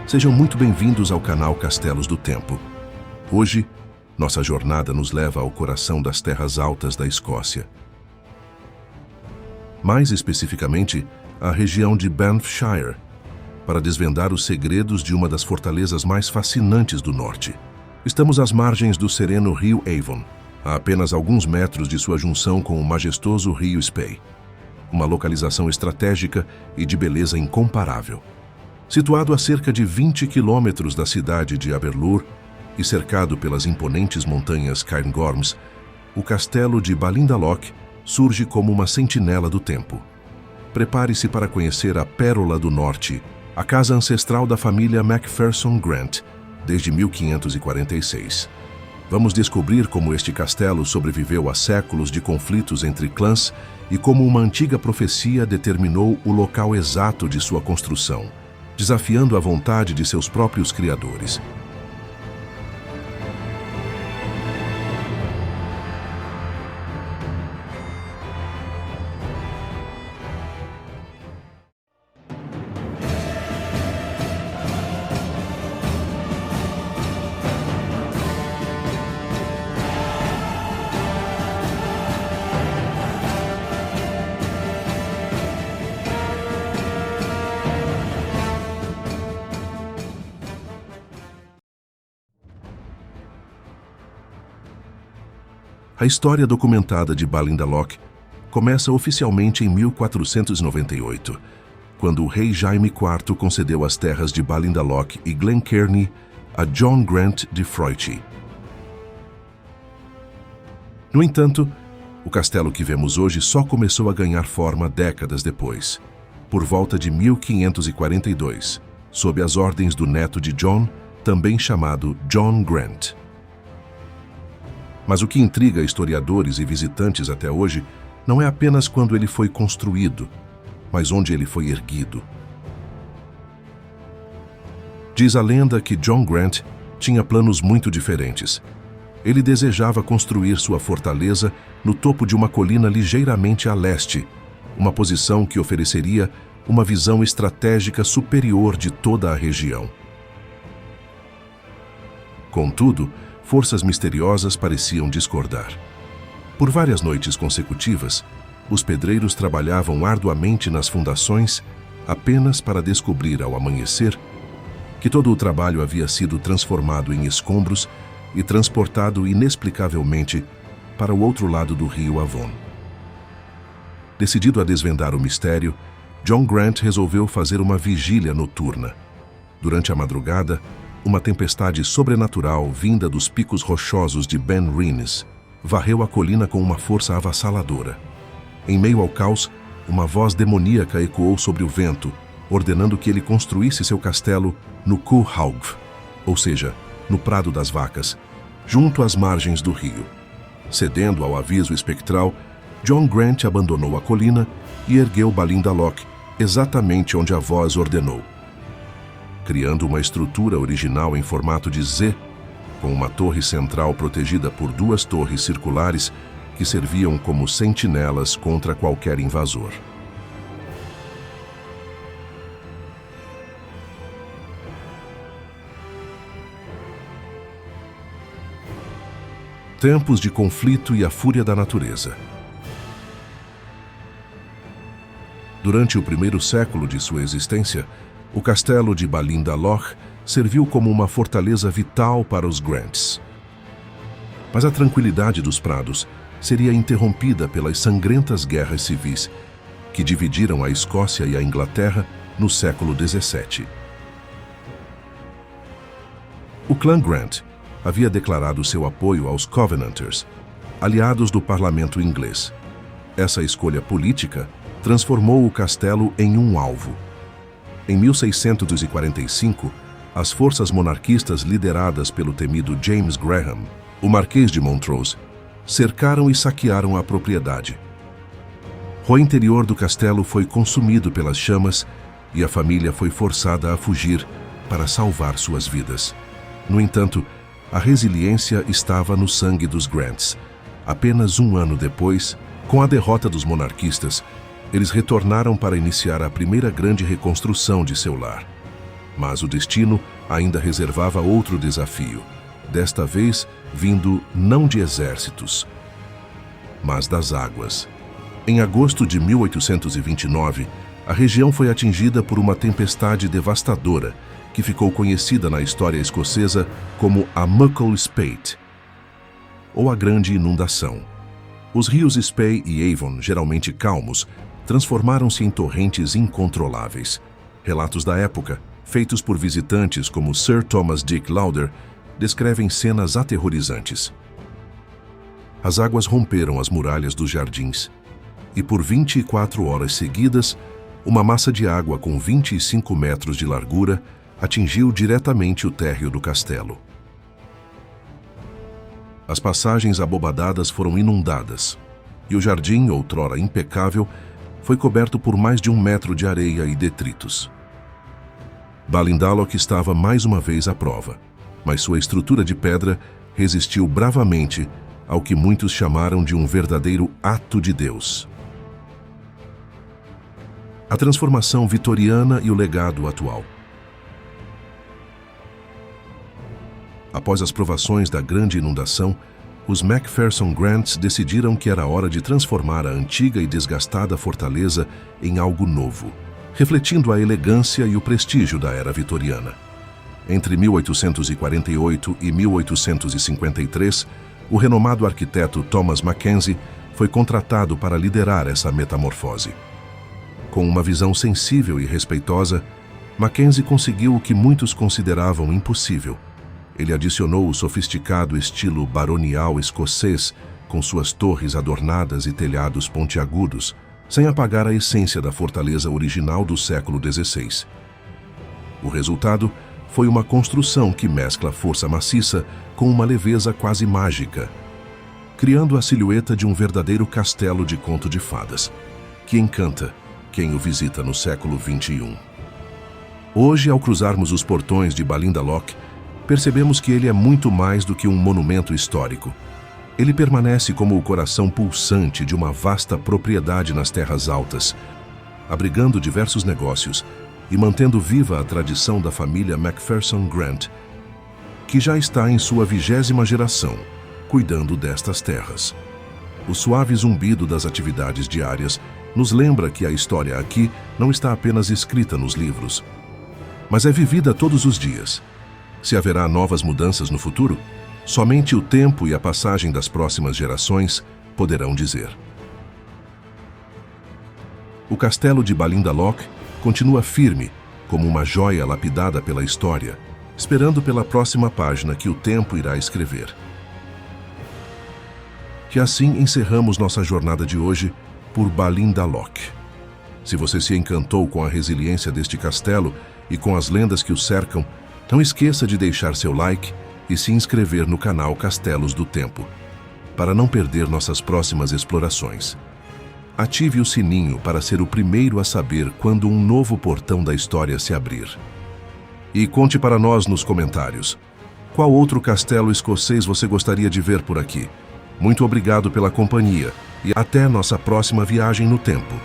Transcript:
Sejam muito bem-vindos ao canal Castelos do Tempo. Hoje, nossa jornada nos leva ao coração das terras altas da Escócia. Mais especificamente, à região de Banffshire, para desvendar os segredos de uma das fortalezas mais fascinantes do norte. Estamos às margens do sereno rio Avon, a apenas alguns metros de sua junção com o majestoso rio Spey. Uma localização estratégica e de beleza incomparável. Situado a cerca de 20 quilômetros da cidade de Aberlour e cercado pelas imponentes montanhas Cairngorms, o castelo de Ballinalloch surge como uma sentinela do tempo. Prepare-se para conhecer a Pérola do Norte, a casa ancestral da família Macpherson Grant, desde 1546. Vamos descobrir como este castelo sobreviveu a séculos de conflitos entre clãs e como uma antiga profecia determinou o local exato de sua construção, desafiando a vontade de seus próprios criadores. A história documentada de Ballinalloch começa oficialmente em 1498, quando o rei Jaime IV concedeu as terras de Ballinalloch e Glencairn a John Grant de Froithi. No entanto, o castelo que vemos hoje só começou a ganhar forma décadas depois, por volta de 1542, sob as ordens do neto de John, também chamado John Grant. Mas o que intriga historiadores e visitantes até hoje não é apenas quando ele foi construído, mas onde ele foi erguido. Diz a lenda que John Grant tinha planos muito diferentes. Ele desejava construir sua fortaleza no topo de uma colina ligeiramente a leste, uma posição que ofereceria uma visão estratégica superior de toda a região. Contudo, forças misteriosas pareciam discordar. Por várias noites consecutivas, os pedreiros trabalhavam arduamente nas fundações apenas para descobrir ao amanhecer que todo o trabalho havia sido transformado em escombros e transportado inexplicavelmente para o outro lado do rio Avon. Decidido a desvendar o mistério, John Grant resolveu fazer uma vigília noturna. Durante a madrugada, uma tempestade sobrenatural vinda dos picos rochosos de Ben Rhinnes varreu a colina com uma força avassaladora. Em meio ao caos, uma voz demoníaca ecoou sobre o vento, ordenando que ele construísse seu castelo no Cuhaug, ou seja, no Prado das Vacas, junto às margens do rio. Cedendo ao aviso espectral, John Grant abandonou a colina e ergueu Ballinalloch exatamente onde a voz ordenou, criando uma estrutura original em formato de Z, com uma torre central protegida por duas torres circulares que serviam como sentinelas contra qualquer invasor. Tempos de conflito e a fúria da natureza. Durante o primeiro século de sua existência, o castelo de Ballinalloch serviu como uma fortaleza vital para os Grants. Mas a tranquilidade dos prados seria interrompida pelas sangrentas guerras civis que dividiram a Escócia e a Inglaterra no século XVII. O clã Grant havia declarado seu apoio aos Covenanters, aliados do parlamento inglês. Essa escolha política transformou o castelo em um alvo. Em 1645, as forças monarquistas lideradas pelo temido James Graham, o Marquês de Montrose, cercaram e saquearam a propriedade. O interior do castelo foi consumido pelas chamas e a família foi forçada a fugir para salvar suas vidas. No entanto, a resiliência estava no sangue dos Grants. Apenas um ano depois, com a derrota dos monarquistas, eles retornaram para iniciar a primeira grande reconstrução de seu lar. Mas o destino ainda reservava outro desafio, desta vez vindo não de exércitos, mas das águas. Em agosto de 1829, a região foi atingida por uma tempestade devastadora, que ficou conhecida na história escocesa como a Muckle Spate, ou a Grande Inundação. Os rios Spey e Avon, geralmente calmos, transformaram-se em torrentes incontroláveis. Relatos da época, feitos por visitantes como Sir Thomas Dick Lauder, descrevem cenas aterrorizantes. As águas romperam as muralhas dos jardins, e por 24 horas seguidas, uma massa de água com 25 metros de largura atingiu diretamente o térreo do castelo. As passagens abobadadas foram inundadas, e o jardim, outrora impecável, foi coberto por mais de 1 metro de areia e detritos. Balindalok estava mais uma vez à prova, mas sua estrutura de pedra resistiu bravamente ao que muitos chamaram de um verdadeiro ato de Deus. A transformação vitoriana e o legado atual. Após as provações da Grande Inundação, os Macpherson Grants decidiram que era hora de transformar a antiga e desgastada fortaleza em algo novo, refletindo a elegância e o prestígio da era vitoriana. Entre 1848 e 1853, o renomado arquiteto Thomas Mackenzie foi contratado para liderar essa metamorfose. Com uma visão sensível e respeitosa, Mackenzie conseguiu o que muitos consideravam impossível. Ele adicionou o sofisticado estilo baronial escocês, com suas torres adornadas e telhados pontiagudos, sem apagar a essência da fortaleza original do século XVI. O resultado foi uma construção que mescla força maciça com uma leveza quase mágica, criando a silhueta de um verdadeiro castelo de conto de fadas, que encanta quem o visita no século XXI. Hoje, ao cruzarmos os portões de Balindalok, percebemos que ele é muito mais do que um monumento histórico. Ele permanece como o coração pulsante de uma vasta propriedade nas terras altas, abrigando diversos negócios e mantendo viva a tradição da família Macpherson Grant, que já está em sua 20ª geração, cuidando destas terras. O suave zumbido das atividades diárias nos lembra que a história aqui não está apenas escrita nos livros, mas é vivida todos os dias. Se haverá novas mudanças no futuro, somente o tempo e a passagem das próximas gerações poderão dizer. O castelo de Balindalok continua firme, como uma joia lapidada pela história, esperando pela próxima página que o tempo irá escrever. E assim encerramos nossa jornada de hoje por Balindalok. Se você se encantou com a resiliência deste castelo e com as lendas que o cercam, não esqueça de deixar seu like e se inscrever no canal Castelos do Tempo, para não perder nossas próximas explorações. Ative o sininho para ser o primeiro a saber quando um novo portão da história se abrir. E conte para nós nos comentários, qual outro castelo escocês você gostaria de ver por aqui? Muito obrigado pela companhia e até nossa próxima viagem no tempo.